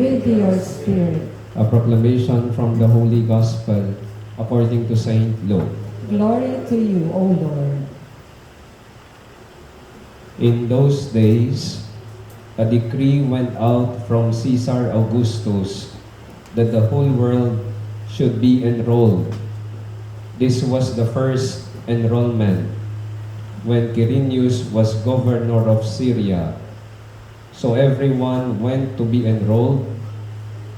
with your spirit. A proclamation from the Holy Gospel according to Saint Luke. Glory to you, O Lord. In those days, a decree went out from Caesar Augustus that the whole world should be enrolled. This was the first enrollment when Quirinius was governor of Syria. So everyone went to be enrolled,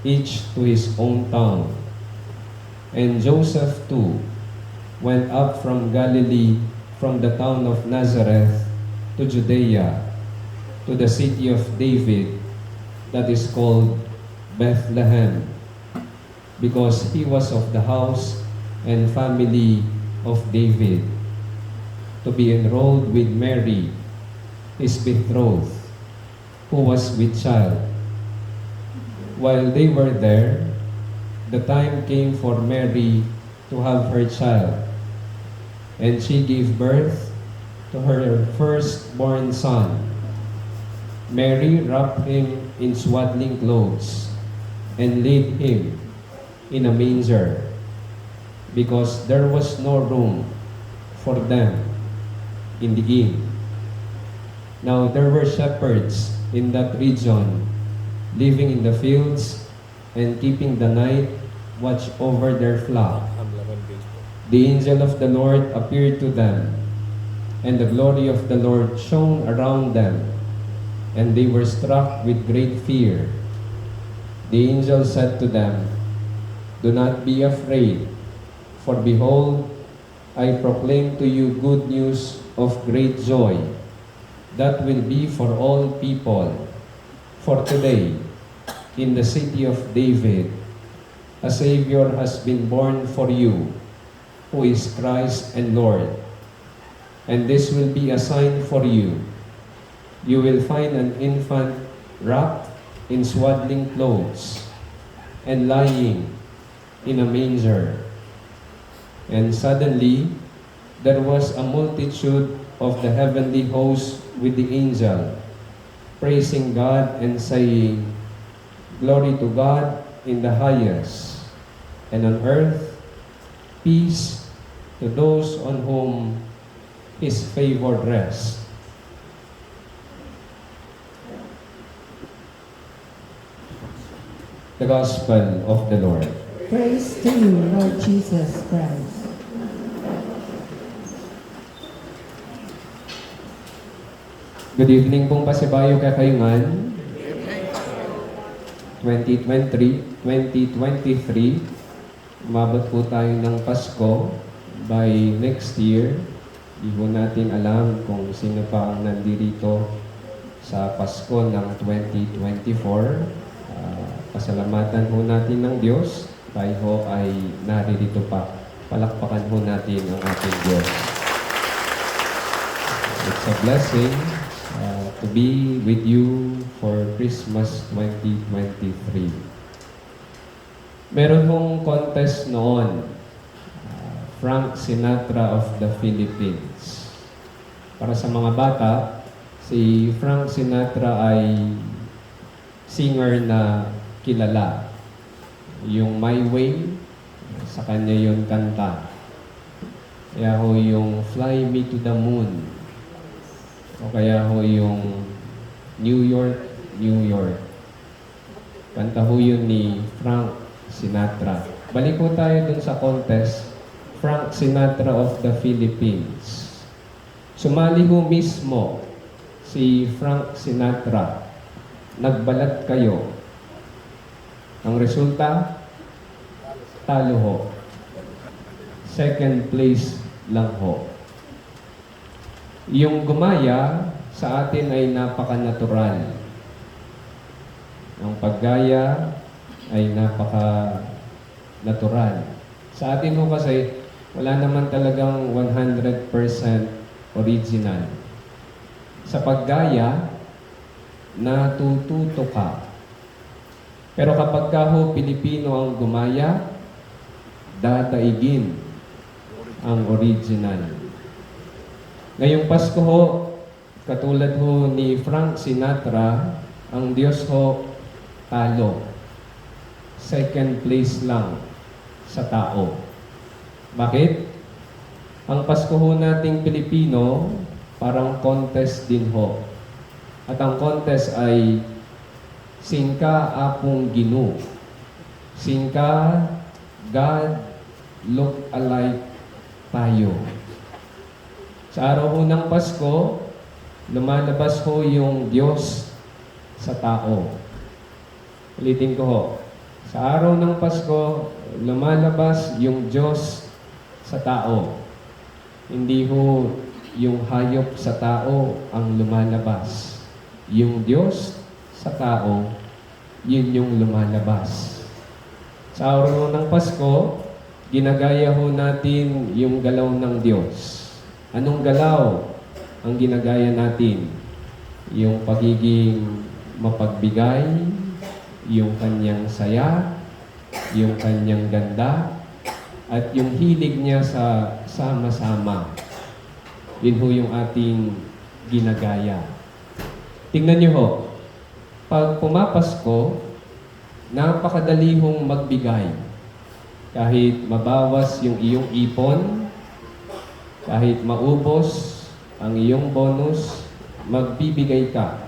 each to his own town. And Joseph too went up from Galilee, from the town of Nazareth to Judea, to the city of David, that is called Bethlehem, because he was of the house and family of David, to be enrolled with Mary, his betrothed, who was with child. While they were there, the time came for Mary to have her child, and she gave birth to her firstborn son. Mary wrapped him in swaddling clothes and laid him in a manger, because there was no room for them in the inn. Now there were shepherds in that region, living in the fields and keeping the night watch over their flock. The angel of the Lord appeared to them, and the glory of the Lord shone around them, and they were struck with great fear. The angel said to them, "Do not be afraid, for behold, I proclaim to you good news of great joy, that will be for all people. For today, in the city of David, a Savior has been born for you, who is Christ and Lord. And this will be a sign for you. You will find an infant wrapped in swaddling clothes and lying in a manger." And suddenly, there was a multitude of the heavenly host with the angel, praising God and saying, "Glory to God in the highest, and on earth, peace to those on whom His favor rests." The Gospel of the Lord. Praise to you, Lord Jesus Christ. Good evening pong Pasibayo Kakayungan. 2023, umabot po tayo ng Pasko. By next year, di po natin alam kung sino pa ang nandirito sa Pasko ng 2024. Pasalamatan po natin ng Diyos. Tayo ho ay naririto pa. Palakpakan po natin ang ating Diyos. It's a blessing to be with you for Christmas 2023. Meron hong contest noon, Frank Sinatra of the Philippines. Para sa mga bata, si Frank Sinatra ay singer na kilala. Yung My Way, sa kanya yung kanta. Kaya ho yung Fly Me to the Moon. O kaya ho yung New York, New York. Kanta ho yun ni Frank Sinatra. Balik po tayo dun sa contest, Frank Sinatra of the Philippines. Sumali ho mismo si Frank Sinatra. Nagbalat kayo. Ang resulta, talo ho. Second place lang ho. Yung gumaya sa atin ay napaka-natural. Ang paggaya ay napaka-natural. Sa atin ho kasi, wala naman talagang 100% original. Sa paggaya, natututo ka. Pero kapag ka ho Pilipino ang gumaya, dadaigin ang original. Ngayong Pasko ho, katulad ho ni Frank Sinatra, ang Diyos ho talo. Second place lang sa tao. Bakit? Ang Pasko ho nating Pilipino, parang contest din ho. At ang contest ay singka apong Ginu. Singka, God, look alike tayo. Sa araw ho ng Pasko, lumalabas ho yung Diyos sa tao. Ulitin ko ho. Sa araw ng Pasko, lumalabas yung Diyos sa tao. Hindi ho yung hayop sa tao ang lumalabas. Yung Diyos sa tao, yun yung lumalabas. Sa araw ng Pasko, ginagaya ho natin yung galaw ng Diyos. Anong galaw ang ginagaya natin? Yung pagiging mapagbigay, yung kanyang saya, yung kanyang ganda, at yung hilig niya sa sama-sama. Yun ho yung ating ginagaya. Tingnan niyo ho, pag pumapasko, napakadali hong magbigay. Kahit mabawas yung iyong ipon, kahit maubos ang iyong bonus, magbibigay ka.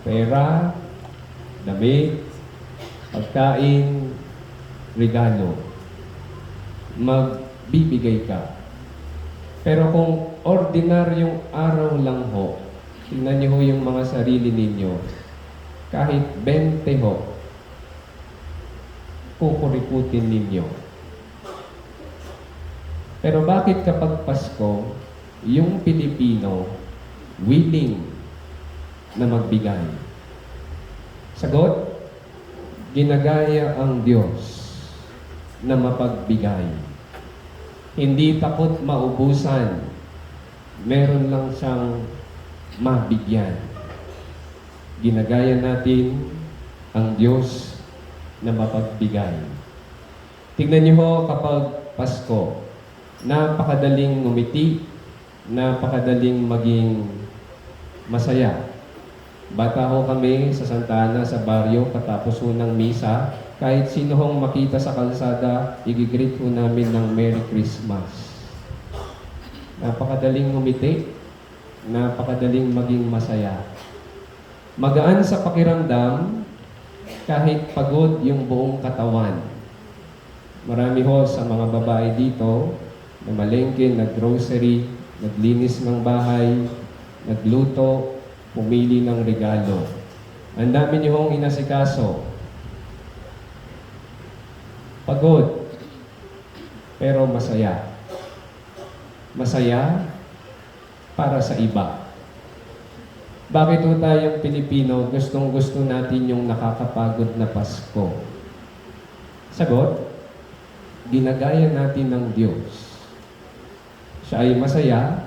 Pera, damit, pagkain, regalo. Magbibigay ka. Pero kung ordinaryong araw lang ho, tingnan niyo ho yung mga sarili ninyo, kahit 20 ho, kukurikutin ninyo. Pero bakit kapag Pasko, yung Pilipino willing na magbigay? Sagot, ginagaya ang Diyos na mapagbigay. Hindi takot maubusan, meron lang siyang mabigyan. Ginagaya natin ang Diyos na mapagbigay. Tignan niyo ho kapag Pasko, napakadaling ngumiti, napakadaling maging masaya. Bata ho kami sa Santa Ana, sa baryo, katapos ho ng misa, kahit sino hong makita sa kalsada, igigreet ho namin ng Merry Christmas. Napakadaling ngumiti, napakadaling maging masaya. Magaan sa pakiramdam, kahit pagod yung buong katawan. Marami ho sa mga babae dito na malengke, nag-grocery, naglinis ng bahay, nagluto, pumili ng regalo. Ang dami niyo hong inasikaso. Pagod, pero masaya. Masaya para sa iba. Bakit ho tayong Pilipino gustong-gusto natin yung nakakapagod na Pasko? Sagot, ginagaya natin ng Diyos. Siya ay masaya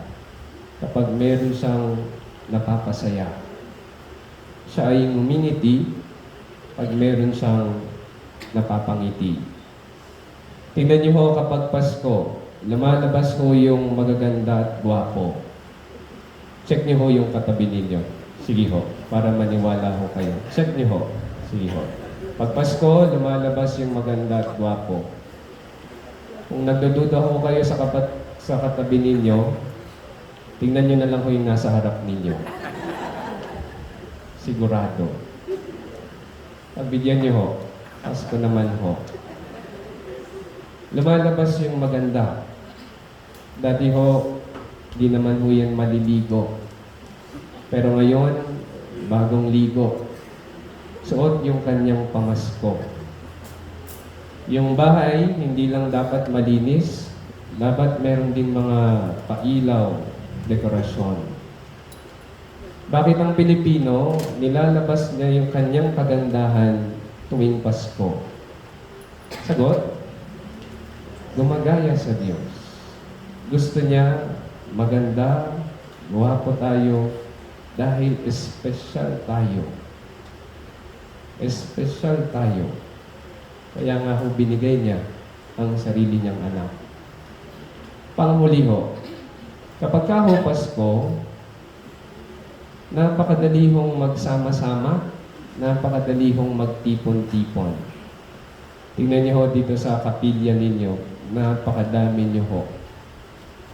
kapag meron siyang napapasaya. Siya ay ngumingiti pag meron siyang napapangiti. Tingnan niyo ho kapag Pasko, lumalabas ho yung magaganda at gwapo. Check niyo ho yung katabi ninyo. Sige ho, para maniwala ho kayo. Check niyo ho. Sige ho. Pag Pasko, lumalabas yung maganda at gwapo. Kung nagdududa ho kayo sa katabi ninyo, tingnan niyo na lang ho yung nasa harap ninyo. Sigurado. Pagbigyan niyo ho. Pasko naman ho. Lumalabas yung maganda. Dati ho, di naman ho yan maliligo. Pero ngayon, bagong ligo. Suot yung kanyang pamasko. Yung bahay, hindi lang dapat malinis, dapat meron din mga pailaw, dekorasyon. Bakit ang Pilipino, nilalabas niya yung kanyang kagandahan tuwing Pasko? Sagot, gumagaya sa Diyos. Gusto niya maganda, guwapo tayo, dahil espesyal tayo. Espesyal tayo. Kaya nga ho binigay niya ang sarili niyang anak. Pangmuli ho, kapag ka ho Pasko, napakadali hong magsama-sama, napakadali hong magtipon-tipon. Tingnan niyo ho dito sa kapilya ninyo, napakadami niyo ho.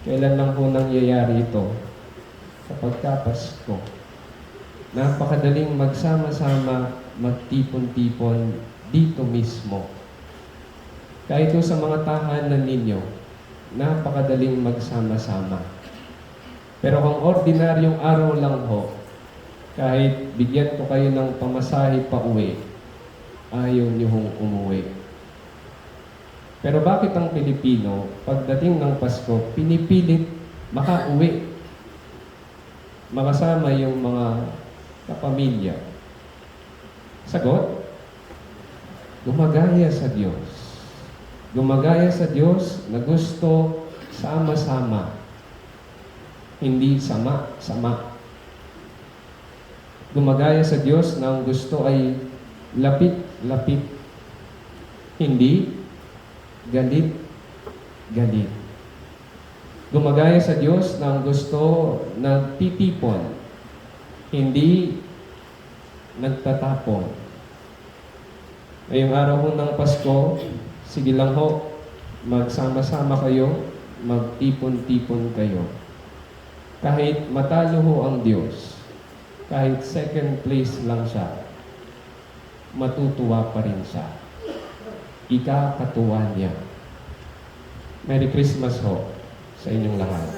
Kailan lang ho nangyayari ito? Sa pagkapasko. Napakadaling magsama-sama, magtipon-tipon dito mismo. Kahit ho sa mga tahanan ninyo, napakadaling magsama-sama. Pero kung ordinaryong araw lang ho, kahit bigyan ko kayo ng pamasahe pa uwi, ayaw niyo hong umuwi. Pero bakit ang Pilipino, pagdating ng Pasko, pinipilit makauwi? Makasama yung mga kapamilya. Sagot? Gumagaya sa Diyos. Gumagaya sa Diyos na gusto sama-sama. Hindi sama-sama. Gumagaya sa Diyos na ang gusto ay lapit-lapit. Hindi galit-galit. Gumagaya sa Diyos na ang gusto nagtitipon. Hindi nagtatapon. Ngayong araw ho ng Pasko, sige lang ho, magsama-sama kayo, magtipon-tipon kayo. Kahit matalo ho ang Diyos, kahit second place lang siya, matutuwa pa rin siya. Ikakatuwa niya. Merry Christmas ho sa inyong lahat.